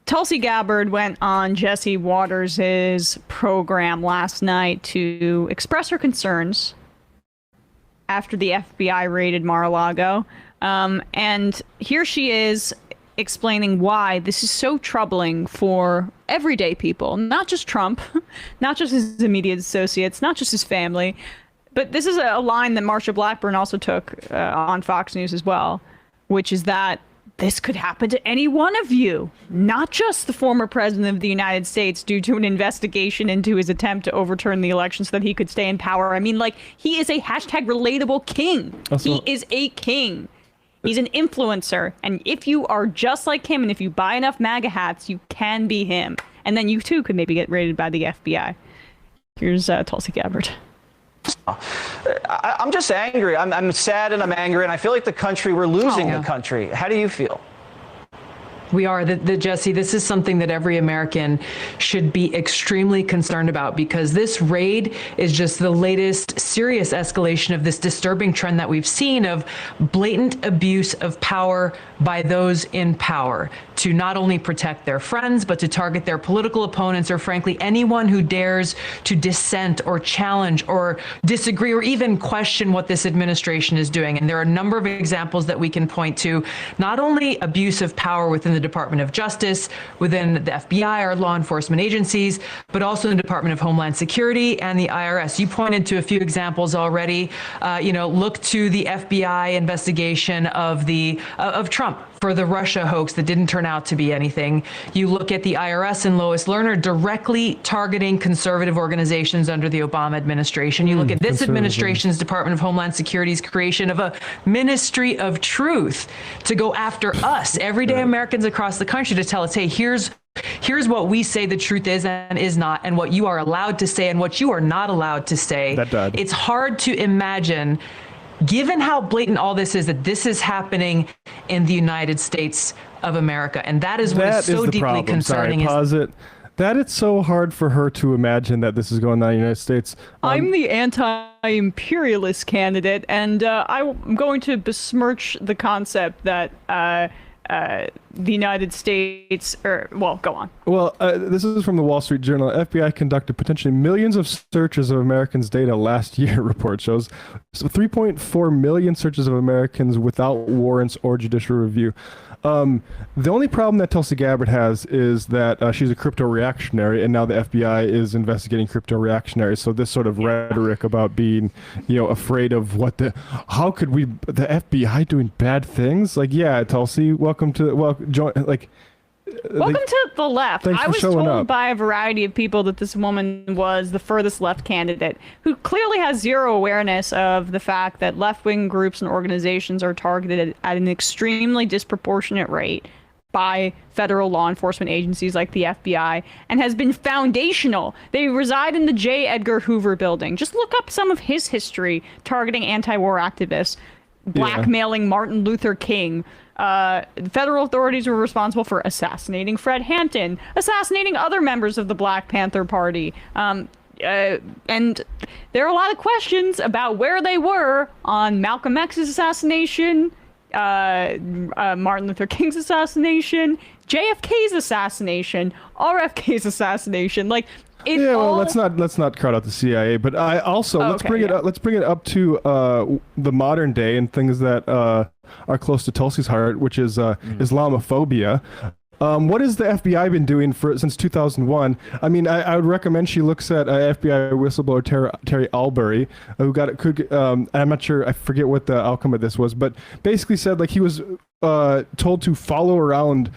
Tulsi Gabbard went on Jesse Waters' program last night to express her concerns after the FBI raided Mar-a-Lago. And here she is explaining why this is so troubling for everyday people, not just Trump, not just his immediate associates, not just his family. But this is a line that Marcia Blackburn also took on Fox News as well, which is that this could happen to any one of you, not just the former president of the United States, due to an investigation into his attempt to overturn the election so that he could stay in power. I mean, like, he is a hashtag relatable king. He is a king. He's an influencer. And if you are just like him and if you buy enough MAGA hats, you can be him. And then you, too, could maybe get raided by the FBI. Here's Tulsi Gabbard. I'm just angry. I'm sad and I'm angry, and I feel like the country, we're losing the country. How do you feel? We are. Jesse, this is something that every American should be extremely concerned about, because this raid is just the latest serious escalation of this disturbing trend that we've seen of blatant abuse of power by those in power to not only protect their friends, but to target their political opponents, or frankly, anyone who dares to dissent or challenge or disagree or even question what this administration is doing. And there are a number of examples that we can point to, not only abuse of power within the Department of Justice, within the FBI, our law enforcement agencies, but also in the Department of Homeland Security and the IRS. You pointed to a few examples already. Look to the FBI investigation of Trump for the Russia hoax that didn't turn out to be anything. You look at the IRS and Lois Lerner directly targeting conservative organizations under the Obama administration. You look at this administration's Department of Homeland Security's creation of a Ministry of Truth to go after us, everyday Americans across the country, to tell us, hey, here's what we say the truth is and is not, and what you are allowed to say and what you are not allowed to say. It's hard to imagine, given how blatant all this is, that this is happening in the United States of America. And that is what is so deeply concerning. That it's so hard for her to imagine that this is going on in the United States. I'm the anti-imperialist candidate, and I'm going to besmirch the concept that the United States, go on. Well, this is from the Wall Street Journal. FBI conducted potentially millions of searches of Americans' data last year, report shows. So 3.4 million searches of Americans without warrants or judicial review. The only problem that Tulsi Gabbard has is that she's a crypto reactionary, and now the FBI is investigating crypto reactionaries. So this sort of rhetoric about being, afraid of the FBI doing bad things? Like, yeah, Tulsi, welcome to Welcome to the left. I was told by a variety of people that this woman was the furthest left candidate, who clearly has zero awareness of the fact that left-wing groups and organizations are targeted at an extremely disproportionate rate by federal law enforcement agencies like the FBI, and has been foundational. They reside in the J. Edgar Hoover building. Just look up some of his history targeting anti-war activists, blackmailing Martin Luther King. Federal authorities were responsible for assassinating Fred Hampton, assassinating other members of the Black Panther Party. And there are a lot of questions about where they were on Malcolm X's assassination, Martin Luther King's assassination, JFK's assassination, RFK's assassination. Let's not crowd out the CIA, but I also let's bring it up to the modern day and things that are close to Tulsi's heart, which is Islamophobia. What has the FBI been doing since 2001? I mean, I would recommend she looks at FBI whistleblower Terry Albury, who I'm not sure, I forget what the outcome of this was, but basically said he was told to follow around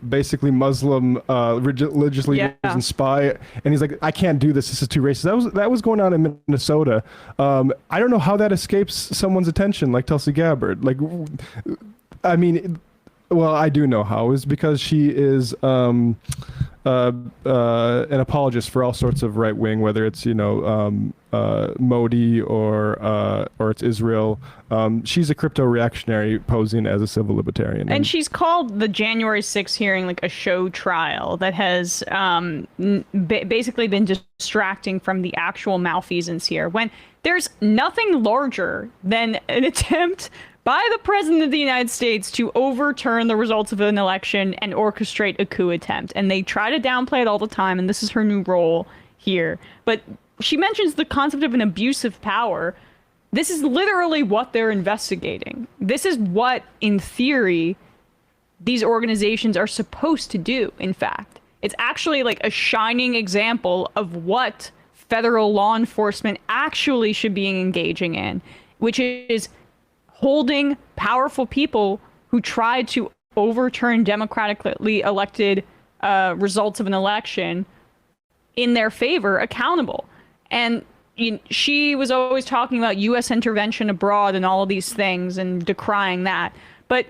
basically Muslim religious leaders and spy, and he's like, I can't do this. This is too racist. That was going on in Minnesota. I don't know how that escapes someone's attention, like Tulsi Gabbard. I mean. Well, I do know how. Is because she is an apologist for all sorts of right wing, whether it's Modi or it's Israel. She's a crypto reactionary posing as a civil libertarian, and she's called the January 6th hearing a show trial that has basically been distracting from the actual malfeasance here. When there's nothing larger than an attempt by the President of the United States to overturn the results of an election and orchestrate a coup attempt. And they try to downplay it all the time, and this is her new role here. But she mentions the concept of an abuse of power. This is literally what they're investigating. This is what, in theory, these organizations are supposed to do, in fact. It's actually like a shining example of what federal law enforcement actually should be engaging in, which is holding powerful people who tried to overturn democratically elected results of an election in their favor accountable. And she was always talking about U.S. intervention abroad and all of these things and decrying that. But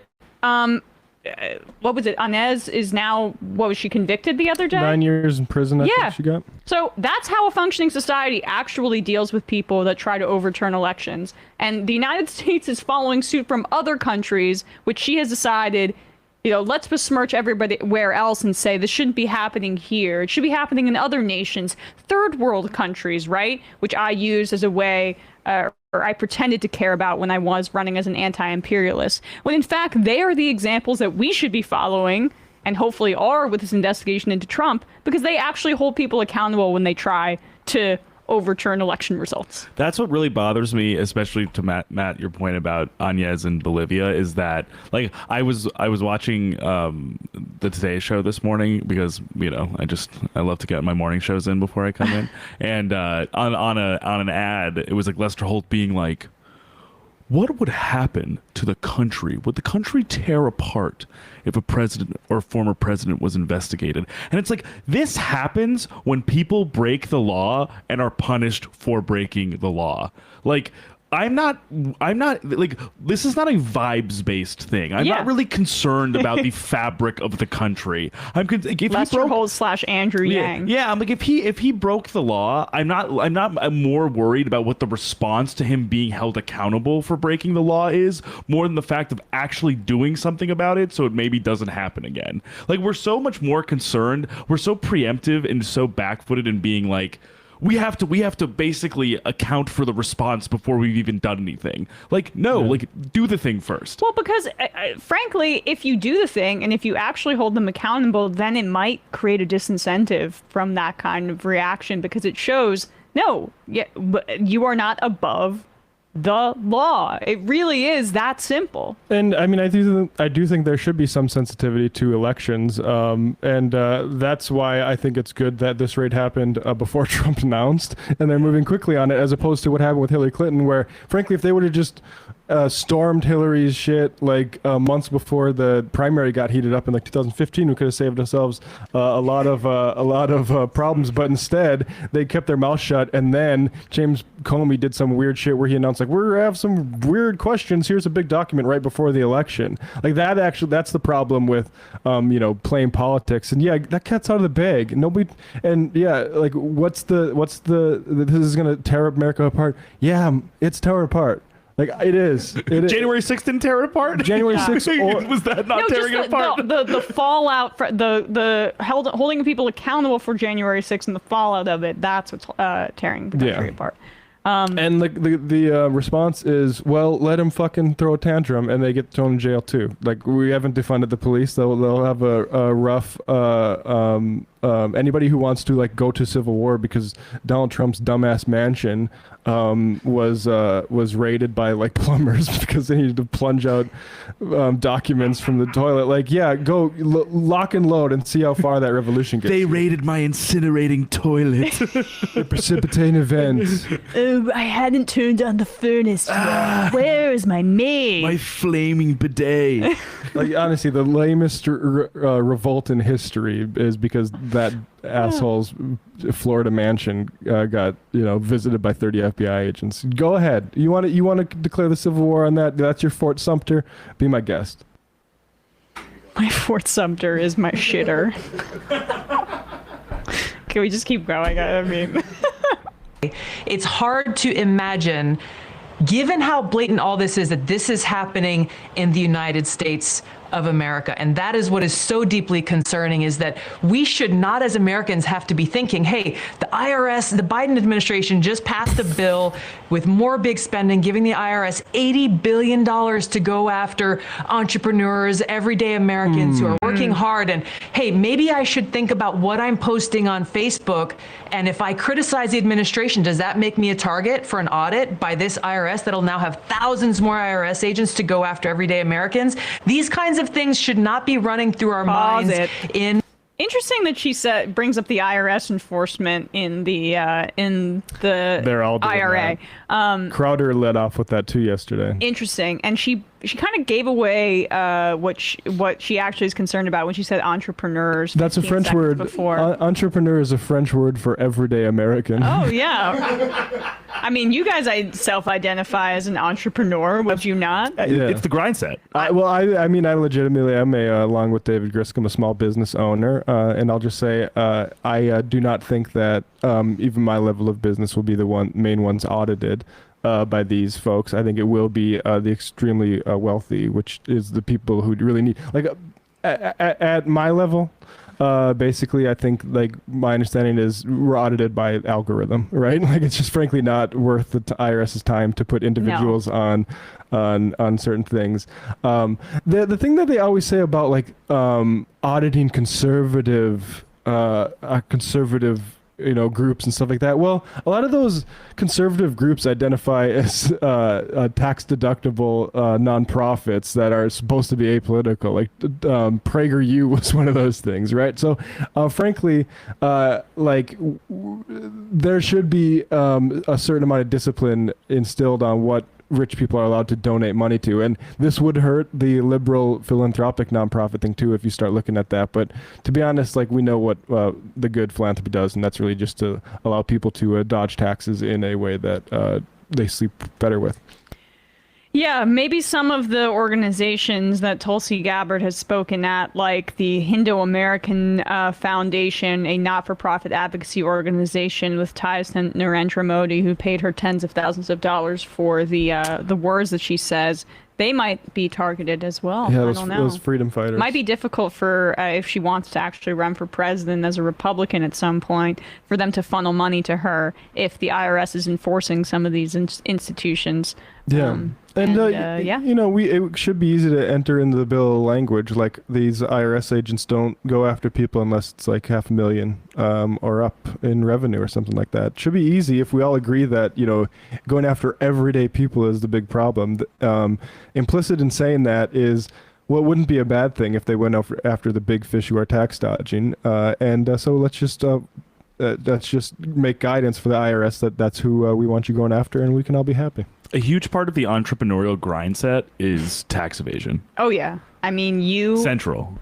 what was it? Inez is now, what was she convicted the other day? 9 years in prison, I think she got. So that's how a functioning society actually deals with people that try to overturn elections. And the United States is following suit from other countries, which she has decided, let's besmirch everybody where else and say this shouldn't be happening here. It should be happening in other nations, third world countries, right? Which I use as a way, or I pretended to care about when I was running as an anti-imperialist. When in fact, they are the examples that we should be following, and hopefully are with this investigation into Trump, because they actually hold people accountable when they try to overturn election results. That's what really bothers me, especially to Matt, your point about Inez in Bolivia, is that like I was watching the Today Show this morning because I love to get my morning shows in before I come in, and on an ad it was like Lester Holt being like, what would happen to the country? Would the country tear apart if a president or a former president was investigated? And it's like, this happens when people break the law and are punished for breaking the law. Like, I'm not like, this is not a vibes based thing. I'm not really concerned about the fabric of the country. Lester Holt / Andrew Yang. Yeah, I'm like, if he broke the law, I'm more worried about what the response to him being held accountable for breaking the law is, more than the fact of actually doing something about it so it maybe doesn't happen again. Like, we're so much more concerned, we're so preemptive and so back-footed in being like, we have to basically account for the response before we've even done anything. Like, no, like, do the thing first. Well, because frankly, if you do the thing and if you actually hold them accountable, then it might create a disincentive from that kind of reaction, because it shows, no, you are not above the law. It really is that simple. And I mean, I do think there should be some sensitivity to elections, and that's why I think it's good that this raid happened before Trump announced, and they're moving quickly on it, as opposed to what happened with Hillary Clinton, where frankly, if they would have just stormed Hillary's shit like months before the primary got heated up in like 2015, we could have saved ourselves a lot of problems. But instead, they kept their mouth shut, and then James Comey did some weird shit where he announced like, we're gonna have some weird questions. Here's a big document right before the election. Like that. Actually, that's the problem with playing politics. And yeah, that cat's out of the bag. Nobody. And yeah, like what's the this is gonna tear America apart. Yeah, it's tearing apart. Like it is. January 6th didn't tear it apart? January 6th was that not tearing it apart? The fallout, the holding people accountable for January 6th and the fallout of it, that's what's tearing the country apart. And the response is, well, let him fucking throw a tantrum and they get thrown in jail too. Like, we haven't defunded the police. They'll have a rough anybody who wants to like go to civil war because Donald Trump's dumbass mansion was raided by like plumbers because they needed to plunge out documents from the toilet. Like, yeah, go lock and load and see how far that revolution gets. They raided my incinerating toilet. The precipitating event. Oh, I hadn't turned on the furnace yet. Where is my maid? My flaming bidet. Like, honestly, the lamest revolt in history is because that asshole's Florida mansion got visited by 30 FBI agents. Go ahead. You want to declare the Civil War on that? That's your Fort Sumter. Be my guest. My Fort Sumter is my shitter. Can we just keep going? I mean, it's hard to imagine, given how blatant all this is, that this is happening in the United States of America. And that is what is so deeply concerning, is that we should not as Americans have to be thinking, hey, the IRS, the Biden administration just passed a bill with more big spending, giving the IRS $80 billion to go after entrepreneurs, everyday Americans who are working hard. And hey, maybe I should think about what I'm posting on Facebook. And if I criticize the administration, does that make me a target for an audit by this IRS that'll now have thousands more IRS agents to go after everyday Americans? These kinds of things should not be running through our minds. Interesting that she brings up the IRS enforcement in the They're all doing IRA. Crowder led off with that too yesterday. Interesting, and she kind of gave away what she actually is concerned about when she said entrepreneurs. That's a French word. Before. Entrepreneur is a French word for everyday American. Oh yeah. I mean, you guys self-identify as an entrepreneur, would you not? Yeah. It's the grind set. I mean, I legitimately am along with David Griscom, a small business owner, and I'll just say I do not think that even my level of business will be the main ones audited by these folks. I think it will be the extremely wealthy, which is the people who really need, like, at my level. Basically, I think, like, my understanding is we're audited by algorithm, right? Like, it's just frankly not worth the IRS's time to put individuals on certain things. The thing that they always say about, like, auditing conservative groups and stuff like that. Well, a lot of those conservative groups identify as tax deductible nonprofits that are supposed to be apolitical. Like PragerU was one of those things, right? So, frankly, there should be a certain amount of discipline instilled on what rich people are allowed to donate money to, and this would hurt the liberal philanthropic nonprofit thing too if you start looking at that. But to be honest, like, we know what the good philanthropy does, and that's really just to allow people to dodge taxes in a way that they sleep better with. Yeah, maybe some of the organizations that Tulsi Gabbard has spoken at, like the Hindu-American Foundation, a not-for-profit advocacy organization with ties to Narendra Modi, who paid her tens of thousands of dollars for the words that she says, they might be targeted as well. Yeah, I don't know. Those freedom fighters. Might be difficult for, if she wants to actually run for president as a Republican at some point, for them to funnel money to her if the IRS is enforcing some of these institutions. Yeah. It should be easy to enter into the bill of language. Like, these IRS agents don't go after people unless it's like $500,000 or up in revenue or something like that. It should be easy if we all agree that, going after everyday people is the big problem. Implicit in saying that is, well, it wouldn't be a bad thing if they went after the big fish who are tax dodging. So let's just make guidance for the IRS that's who we want you going after, and we can all be happy. A huge part of the entrepreneurial grind set is tax evasion. Oh, yeah. I mean, Central.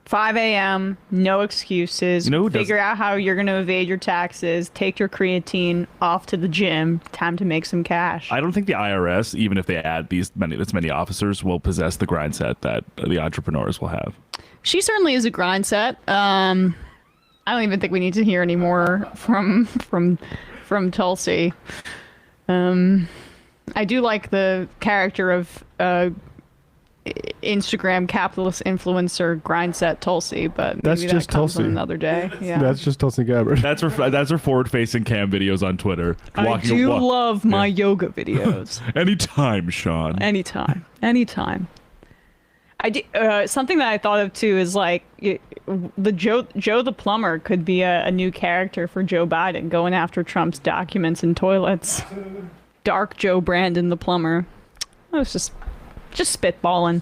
5 a.m., no excuses. Figure out how you're going to evade your taxes. Take your creatine, off to the gym. Time to make some cash. I don't think the IRS, even if they add this many officers, will possess the grind set that the entrepreneurs will have. She certainly is a grind set. I don't even think we need to hear any more from Tulsi. I do like the character of Instagram capitalist influencer grindset Tulsi, but maybe that's that just comes Tulsi. on another day. Yeah, that's just Tulsi Gabbard. That's her forward-facing cam videos on Twitter. I do love my yoga videos. Anytime, Sean. Anytime. I do, something that I thought of too is like the Joe the plumber could be a new character for Joe Biden, going after Trump's documents and toilets. Dark Joe Brandon the plumber. I was just spitballing.